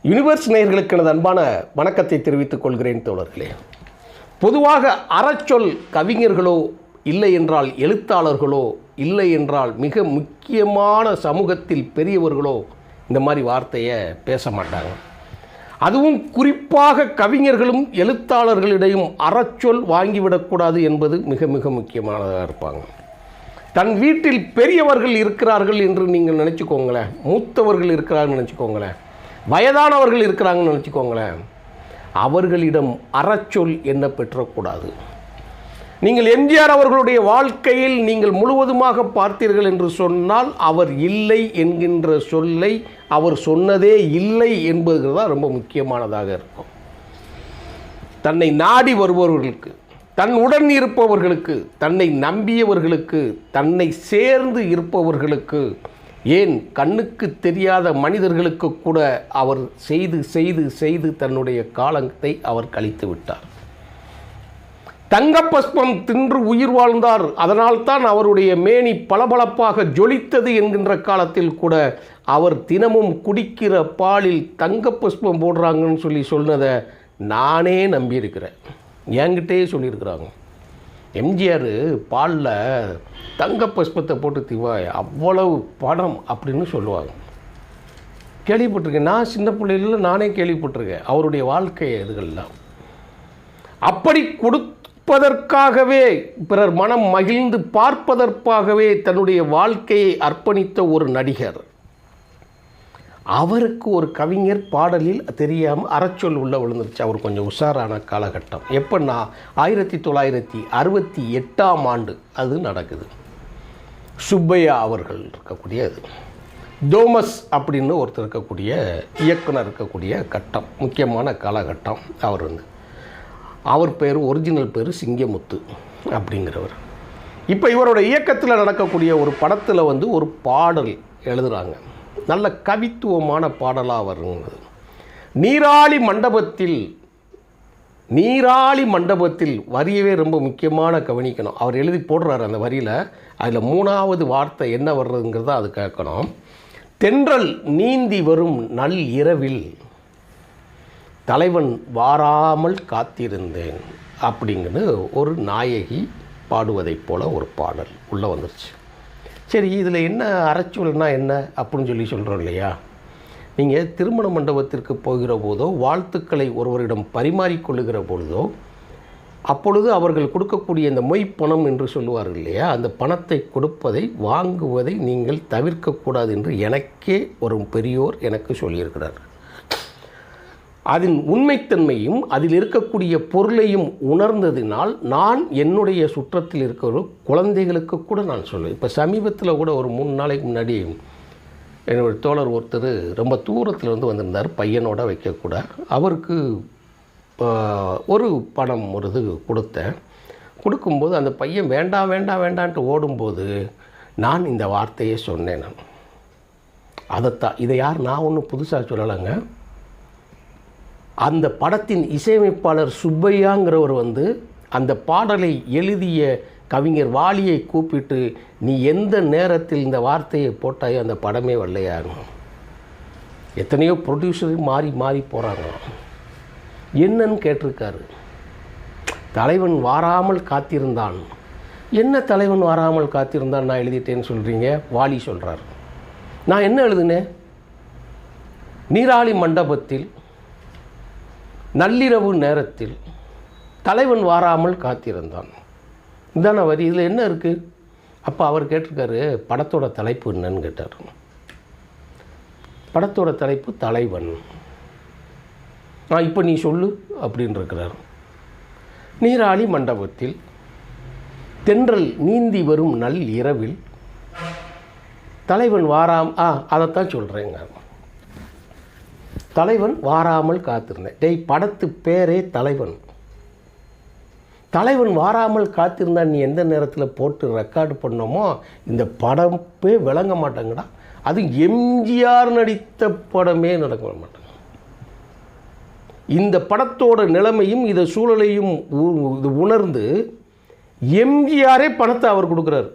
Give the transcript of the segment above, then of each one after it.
Universe நேயர்களுக்கு எனது அன்பான வணக்கத்தை தெரிவித்துக் கொள்கிறேன் தோழர்களே. பொதுவாக அறச்சொல் கவிஞர்களோ இல்லை என்றால் எழுத்தாளர்களோ இல்லை என்றால் மிக முக்கியமான சமூகத்தில் பெரியவர்களோ இந்த மாதிரி வார்த்தையை பேச மாட்டாங்க. அதுவும் குறிப்பாக கவிஞர்களும் எழுத்தாளர்களிடையும் அறச்சொல் வாங்கிவிடக்கூடாது என்பது மிக மிக முக்கியமானதாக இருப்பாங்க. தன் வீட்டில் பெரியவர்கள் இருக்கிறார்கள் என்று நீங்கள் நினச்சிக்கோங்களேன், மூத்தவர்கள் இருக்கிறார்கள் நினச்சிக்கோங்களேன், வயதானவர்கள் இருக்கிறாங்கன்னு நினச்சிக்கோங்களேன், அவர்களிடம் அறச்சொல் என்ன பெற்றக்கூடாது. நீங்கள் எம்ஜிஆர் அவர்களுடைய வாழ்க்கையில் நீங்கள் முழுவதுமாக பார்த்தீர்கள் என்று சொன்னால் அவர் இல்லை என்கின்ற சொல்லை அவர் சொன்னதே இல்லை என்பது தான் ரொம்ப முக்கியமானதாக இருக்கும். தன்னை நாடி வருபவர்களுக்கு, தன் உடன் இருப்பவர்களுக்கு, தன்னை நம்பியவர்களுக்கு, தன்னை சேர்ந்து இருப்பவர்களுக்கு, ஏன் கண்ணுக்கு தெரியாத மனிதர்களுக்கு கூட அவர் செய்து செய்து செய்து தன்னுடைய காலத்தை அவர் கழித்து விட்டார். தங்கப்பஸ்பம் தின்று உயிர் வாழ்ந்தார், அதனால்தான் அவருடைய மேனி பளபளப்பாக ஜொலித்தது என்கின்ற காலத்தில் கூட அவர் தினமும் குடிக்கிற பாலில் தங்கப்பஸ்பம் போடுறாங்கன்னு சொன்னதை நானே நம்பியிருக்கிறேன். என்கிட்டே சொல்லியிருக்கிறாங்க, எம்ஜிஆர் பாலில் தங்க புஷ்பத்தை போட்டு திவாய் அவ்வளவு பணம் அப்படின்னு சொல்லுவாங்க. கேள்விப்பட்டிருக்கேன், நான் சின்ன பிள்ளைகளில் நானே கேள்விப்பட்டிருக்கேன் அவருடைய வாழ்க்கை இதுகள்லாம். அப்படி கொடுப்பதற்காகவே, பிறர் மனம் மகிழ்ந்து பார்ப்பதற்காகவே தன்னுடைய வாழ்க்கையை அர்ப்பணித்த ஒரு நடிகர், அவருக்கு ஒரு கவிஞர் பாடலில் தெரியாமல் அறச்சொல் உள்ள விழுந்துருச்சு. அவர் கொஞ்சம் உஷாரான காலகட்டம். எப்போன்னா 1968 அது நடக்குது. சுப்பையா அவர்கள் இருக்கக்கூடியது, தோமஸ் அப்படின்னு ஒருத்தர் இருக்கக்கூடிய இயக்குனர் இருக்கக்கூடிய கட்டம், முக்கியமான காலகட்டம். அவர் பேர், ஒரிஜினல் பேர் சிங்கமுத்து அப்படிங்கிறவர். இப்போ இவரோட இயக்கத்தில் நடக்கக்கூடிய ஒரு படத்தில் ஒரு பாடல் எழுதுகிறாங்க. நல்ல கவித்துவமான பாடலாக வருங்க. நீராளி மண்டபத்தில் வரியவே ரொம்ப முக்கியமான கவனிக்கணும். அவர் எழுதி போடுறாரு அந்த வரியில். அதில் 3வது வார்த்தை என்ன வர்றதுங்கிறத அது கேட்கணும். தென்றல் நீந்தி வரும் நல் இரவில் தலைவன் வாராமல் காத்திருந்தேன் அப்படிங்கிறது ஒரு நாயகி பாடுவதைப் போல் ஒரு பாடல் உள்ளே வந்துருச்சு. சரி, இதில் என்ன அறச்சொல்னா என்ன அப்படின்னு சொல்கிறோம் இல்லையா? நீங்கள் திருமண மண்டபத்திற்கு போகிற போதோ, வாழ்த்துக்களை ஒருவரிடம் பரிமாறிக்கொள்ளுகிற பொழுதோ, அப்பொழுது அவர்கள் கொடுக்கக்கூடிய இந்த மொய்ப்பணம் என்று சொல்லுவார்கள் இல்லையா, அந்த பணத்தை கொடுப்பதை, வாங்குவதை நீங்கள் தவிர்க்கக்கூடாது என்று எனக்கே ஒரு பெரியோர் எனக்கு சொல்லியிருக்கிறார். அதன் உண்மைத்தன்மையும் அதில் இருக்கக்கூடிய பொருளையும் உணர்ந்ததினால் நான் என்னுடைய சுற்றத்தில் இருக்கிற குழந்தைகளுக்கு கூட நான் சொல்லுவேன். இப்போ சமீபத்தில் கூட ஒரு 3 நாளைக்கு முன்னாடி என்னுடைய தோழர் ஒருத்தர் ரொம்ப தூரத்தில் வந்திருந்தார், பையனோட வைக்கக்கூட. அவருக்கு ஒரு பணம் ஒரு இது கொடுக்கும்போது அந்த பையன் வேண்டாம் வேண்டாம் வேண்டான்ட்டு ஓடும்போது நான் இந்த வார்த்தையை சொன்னேன். நான் அதைத்தான், இதை நான் ஒன்றும் புதுசாக சொல்லலைங்க. அந்த படத்தின் இசையமைப்பாளர் சுப்பையாங்கிறவர் அந்த பாடலை எழுதிய கவிஞர் வாலியை கூப்பிட்டு, நீ எந்த நேரத்தில் இந்த வார்த்தையை போட்டாயோ அந்த படமே வரலையாகும். எத்தனையோ ப்ரொடியூசர் மாறி மாறி போகிறாங்க. என்னன்னு கேட்டிருக்காரு. தலைவன் வாராமல் காத்திருந்தான். என்ன தலைவன் வாராமல் காத்திருந்தான் நான் எழுதிட்டேன்னு சொல்கிறீங்க? வாலி சொல்கிறார். நான் என்ன எழுதுனேன்? நீராளி மண்டபத்தில் நள்ளிரவு நேரத்தில் தலைவன் வாராமல் காத்திருந்தான். இதான வரி. இதில் என்ன இருக்குது? அப்போ அவர் கேட்டிருக்காரு, படத்தோட தலைப்பு என்னன்னு கேட்டார். படத்தோட தலைப்பு தலைவன். இப்போ நீ சொல்லு அப்படின்னு இருக்கிறார். நீராளி மண்டபத்தில் தென்றல் நீந்தி வரும் நல் இரவில் தலைவன் அதைத்தான் சொல்கிறேங்க. தலைவன் வாராமல் காத்திருந்தேன். படத்து பேரே தலைவன். தலைவன் வாராமல் காத்திருந்தான் நீ எந்த நேரத்தில் போட்டு ரெக்கார்டு பண்ணோமோ இந்த படமே விளங்க மாட்டாங்கடா. அது எம்ஜிஆர் நடித்த படமே நடக்க மாட்டாங்க. இந்த படத்தோட நிலைமையும் இதை சூழலையும் உணர்ந்து எம்ஜிஆரே பணத்தை அவர் கொடுக்குறாரு.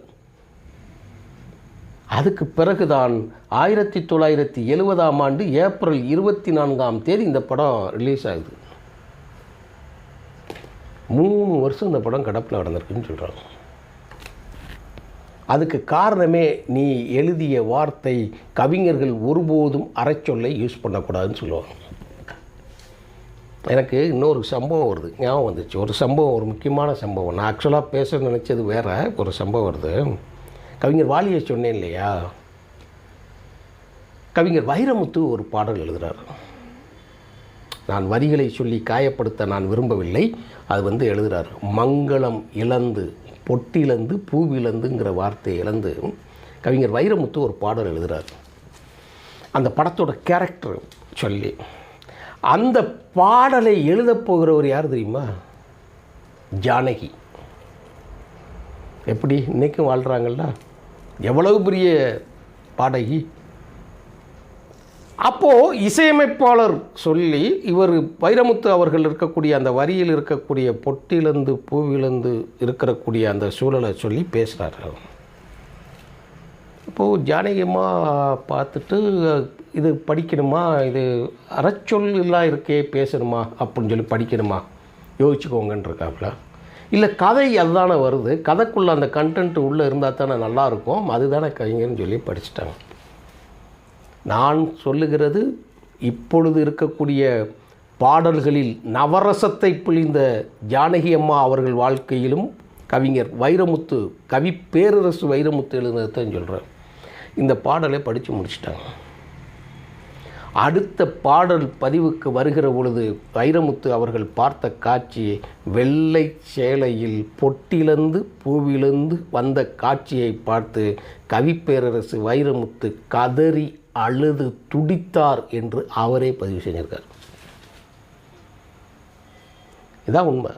அதுக்கு பிறகுதான் 1970ஆம் ஆண்டு ஏப்ரல் 24ஆம் தேதி இந்த படம் ரிலீஸ் ஆகுது. 3 வருஷம் இந்த படம் கிடப்பில் நடந்திருக்குன்னு சொல்கிறாங்க. அதுக்கு காரணமே நீ எழுதிய வார்த்தை, கவிஞர்கள் ஒருபோதும் அறச்சொல்லை யூஸ் பண்ணக்கூடாதுன்னு சொல்லுவாங்க. எனக்கு இன்னொரு சம்பவம் வருது, ஞாபகம் வந்துச்சு. ஒரு சம்பவம், ஒரு முக்கியமான சம்பவம். நான் ஆக்சுவலாக பேச நினச்சது வேறு ஒரு சம்பவம் வருது. கவிஞர் வாலியை சொன்னேன் இல்லையா, கவிஞர் வைரமுத்து ஒரு பாடல் எழுதுகிறார். நான் வரிகளை சொல்லி காயப்படுத்த நான் விரும்பவில்லை. அது எழுதுகிறார், மங்களம் இழந்து பொட்டிலந்து பூவிலந்துங்கிற வார்த்தையை இழந்து கவிஞர் வைரமுத்து ஒரு பாடல் எழுதுகிறார். அந்த படத்தோட கேரக்டர் சொல்லி அந்த பாடலை எழுதப் போகிறவர் யார் தெரியுமா? ஜானகி. எப்படி இன்றைக்கும் வாழ்கிறாங்கல்ல, எவ்வளவு பெரிய பாடகி. அப்போது இசையமைப்பாளர் சொல்லி இவர் வைரமுத்து அவர்கள் இருக்கக்கூடிய அந்த வரியில் இருக்கக்கூடிய பொட்டிலந்து பூவிலந்து இருக்கக்கூடிய அந்த சூழலை சொல்லி பேசுகிறார். அப்போது ஜானகியம்மா பார்த்துட்டு, இது படிக்கணுமா, இது அறச்சொல் எல்லாம் இருக்கே பேசணுமா அப்படின்னு சொல்லி படிக்கணுமா யோசிச்சுக்கோங்கன்றிருக்காப்புல. இல்லை கதை அதுதானே வருது, கதைக்குள்ளே அந்த கண்டென்ட் உள்ளே இருந்தால் தானே நல்லாயிருக்கும், அதுதானே கவிஞர்னு சொல்லி படிச்சுட்டாங்க. நான் சொல்லுகிறது இப்பொழுது இருக்கக்கூடிய பாடல்களில் நவரசத்தை பிழிந்த ஜானகி அம்மா அவர்கள் வாழ்க்கையிலும் கவிஞர் வைரமுத்து, கவி பேரரசு வைரமுத்து எழுதுனதான் சொல்கிறேன். இந்த பாடலை படித்து முடிச்சிட்டாங்க. அடுத்த பாடல் பதிவுக்கு வருகிற பொழுது வைரமுத்து அவர்கள் பார்த்த காட்சியை, வெள்ளை சேலையில் பொட்டிலந்து பூவிலந்து வந்த காட்சியை பார்த்து கவிப்பேரரசு வைரமுத்து கதறி அழுது துடித்தார் என்று அவரே பதிவு செஞ்சிருக்கார். இதான் உண்மை.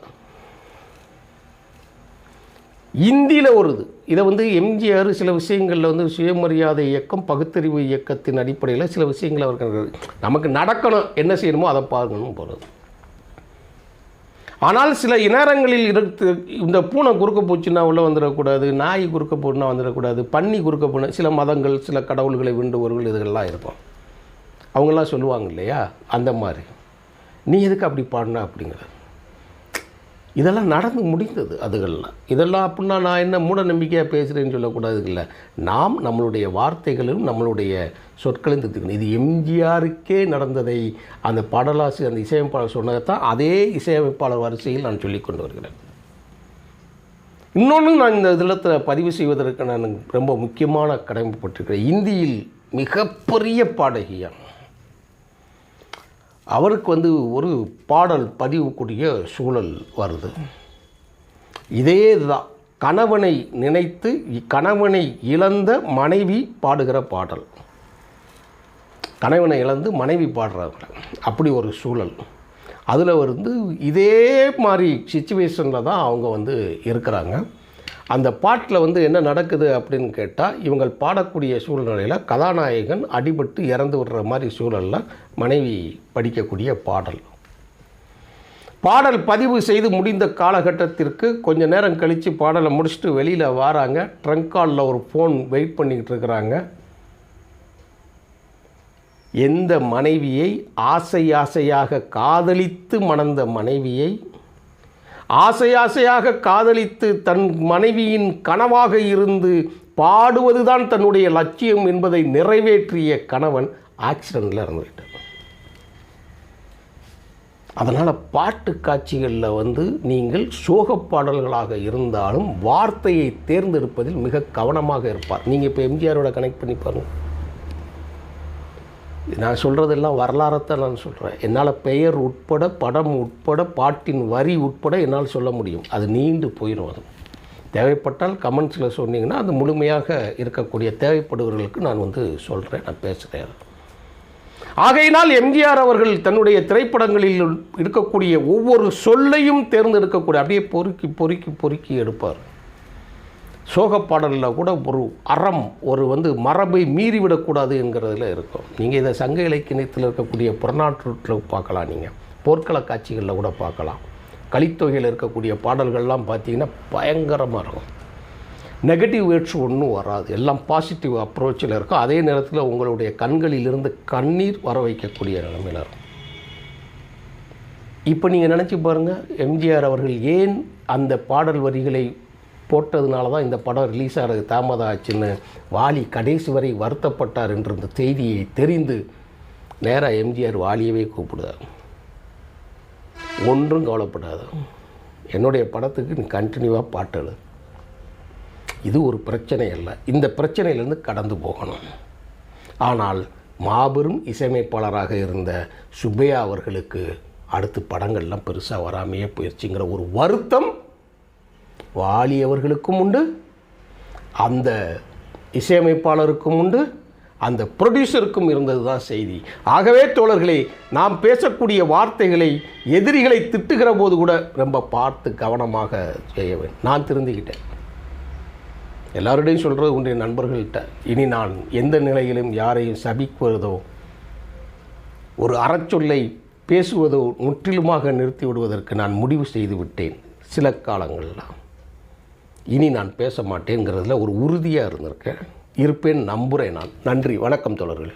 இந்தியில் வருது. இதை எம்ஜிஆர் சில விஷயங்களில் சுயமரியாதை இயக்கம், பகுத்தறிவு இயக்கத்தின் அடிப்படையில் சில விஷயங்கள் அவர்கள் நமக்கு நடக்கணும், என்ன செய்யணுமோ அதை பார்க்கணும் போகிறது. ஆனால் சில நேரங்களில் இந்த பூனை குறுக்க போச்சுன்னா உள்ளே வந்துடக்கூடாது, நாய் குறுக்க போட்டுனா வந்துடக்கூடாது, பன்னி குறுக்க போன சில மதங்கள், சில கடவுள்களை வேண்டுவர்கள் இதெல்லாம் இருக்கும். அவங்களாம் சொல்லுவாங்க இல்லையா, அந்த மாதிரி நீ எதுக்கு அப்படி பாடினா அப்படிங்கிற இதெல்லாம் நடந்து முடிந்தது. அதுகள்லாம் இதெல்லாம் அப்படின்னா நான் என்ன மூட நம்பிக்கையாக பேசுகிறேன்னு சொல்லக்கூடாது. இல்லை, நாம் நம்மளுடைய வார்த்தைகளும் நம்மளுடைய சொற்களையும் திருத்திக்கணும். இது எம்ஜிஆருக்கே நடந்ததை அந்த பாடலாசிரியர், அந்த இசையமைப்பாளர் சொன்னதைத்தான் அதே இசையமைப்பாளர் வரிசையில் நான் சொல்லி கொண்டு வருகிறேன். இன்னொன்று நான் இந்த இதில் பதிவு செய்வதற்கு நான் ரொம்ப முக்கியமான கடமைப்பட்டிருக்கிறேன். இந்தியில் மிகப்பெரிய பாடகியான் அவருக்கு ஒரு பாடல் பதிவுக்கூடிய சூழல் வருது. இதே இதுதான், கணவனை நினைத்து கணவனை இழந்த மனைவி பாடுகிற பாடல். கணவனை இழந்து மனைவி பாடுறாங்க, அப்படி ஒரு சூழல். அதில் இதே மாதிரி சிச்சுவேஷனில் தான் அவங்க இருக்கிறாங்க. அந்த பாட்டில் என்ன நடக்குது அப்படின்னு கேட்டால், இவங்க பாடக்கூடிய சூழ்நிலையில் கதாநாயகன் அடிபட்டு இறந்து விடுற மாதிரி சூழலில் மனைவி படிக்கக்கூடிய பாடல் பதிவு செய்து முடிந்த காலகட்டத்திற்கு கொஞ்ச நேரம் கழித்து பாடலை முடிச்சுட்டு வெளியில் வராங்க. ட்ரங்க் காலில் ஒரு ஃபோன் வெயிட் பண்ணிக்கிட்டு இருக்கிறாங்க. எந்த மனைவியை ஆசையாக காதலித்து மணந்த மனைவியை, ஆசையாக காதலித்து தன் மனைவியின் கனவாக இருந்து பாடுவதுதான் தன்னுடைய லட்சியம் என்பதை நிறைவேற்றிய கணவன் ஆக்சிடெண்ட்டில் இறந்துவிட்டார். அதனால் பாட்டு காட்சிகளில் நீங்கள் சோக பாடல்களாக இருந்தாலும் வார்த்தையை தேர்ந்தெடுப்பதில் மிக கவனமாக இருப்பார். நீங்கள் இப்போ எம்ஜிஆரோட கனெக்ட் பண்ணி பாருங்கள். நான் சொல்கிறதெல்லாம் வரலாறத்தை நான் சொல்கிறேன். என்னால் பெயர் உட்பட, படம் உட்பட, பாட்டின் வரி உட்பட என்னால் சொல்ல முடியும். அது நீண்டு போயிடும். அது தேவைப்பட்டால் கமெண்ட்ஸில் சொன்னீங்கன்னா அது முழுமையாக இருக்கக்கூடிய தேவைப்படுபவர்களுக்கு நான் சொல்கிறேன், நான் பேசுகிறேன். ஆகையினால் எம்ஜிஆர் அவர்கள் தன்னுடைய திரைப்படங்களில் இருக்கக்கூடிய ஒவ்வொரு சொல்லையும் தேர்ந்தெடுக்கக்கூடிய, அப்படியே பொறுக்கி பொறுக்கி பொறுக்கி எடுப்பார். சோக பாடலில் கூட ஒரு அறம், ஒரு மரபை மீறிவிடக்கூடாது என்கிறதுல இருக்கும். நீங்கள் இதை சங்க இலக்கியத்தில் இருக்கக்கூடிய புறநானூற்றில் பார்க்கலாம், நீங்கள் போர்க்கள காட்சிகளில் கூட பார்க்கலாம். கலித்தொகையில் இருக்கக்கூடிய பாடல்கள்லாம் பார்த்தீங்கன்னா பயங்கரமாக இருக்கும். நெகட்டிவ் வேர்ட்ஸ் ஒன்றும் வராது, எல்லாம் பாசிட்டிவ் அப்ரோச்சில் இருக்கும். அதே நேரத்தில் உங்களுடைய கண்களிலிருந்து கண்ணீர் வர வைக்கக்கூடிய நிலைமையில் இருக்கும். இப்போ நீங்கள் நினச்சி பாருங்கள், எம்ஜிஆர் அவர்கள் ஏன் அந்த பாடல் வரிகளை போட்டதுனால தான் இந்த படம் ரிலீஸ் ஆகிறது தாமதம் ஆச்சுன்னு வாலி கடைசி வரை வருத்தப்பட்டார் என்ற இந்த செய்தியை தெரிந்து நேராக எம்ஜிஆர் வாலியவே கூப்பிடுதார். ஒன்றும் கவலைப்படாது, என்னுடைய படத்துக்கு நீ கண்டினியூவாக பாட்டு எழுது, இது ஒரு பிரச்சனை அல்ல, இந்த பிரச்சனையிலேருந்து கடந்து போகணும். ஆனால் மாபெரும் இசையமைப்பாளராக இருந்த சுப்பையா அவர்களுக்கு அடுத்து படங்கள்லாம் பெருசாக வராமையே போயிடுச்சுங்கிற ஒரு வருத்தம் வாலி அவர்களுக்கும் உண்டு, அந்த இசையமைப்பாளருக்கும் உண்டு, அந்த ப்ரொடியூசருக்கும் இருந்தது தான் செய்தி. ஆகவே தோழர்களே, நாம் பேசக்கூடிய வார்த்தைகளை எதிரிகளை திட்டுகிற போது கூட ரொம்ப பார்த்து கவனமாக செய்ய வேண்டும். நான் திருந்திக்கிட்டேன், எல்லாருடையும் சொல்கிறது உண்டு என் நண்பர்கள்கிட்ட. இனி நான் எந்த நிலையிலும் யாரையும் சபிக்குவதோ ஒரு அறச்சொல்லை பேசுவதோ முற்றிலுமாக நிறுத்தி விடுவதற்கு நான் முடிவு செய்து விட்டேன். சில காலங்கள்லாம் இனி நான் பேச மாட்டேங்கிறதுல ஒரு உறுதியாக இருப்பேன், நம்புகிறேன் நான். நன்றி, வணக்கம் தோழர்களே.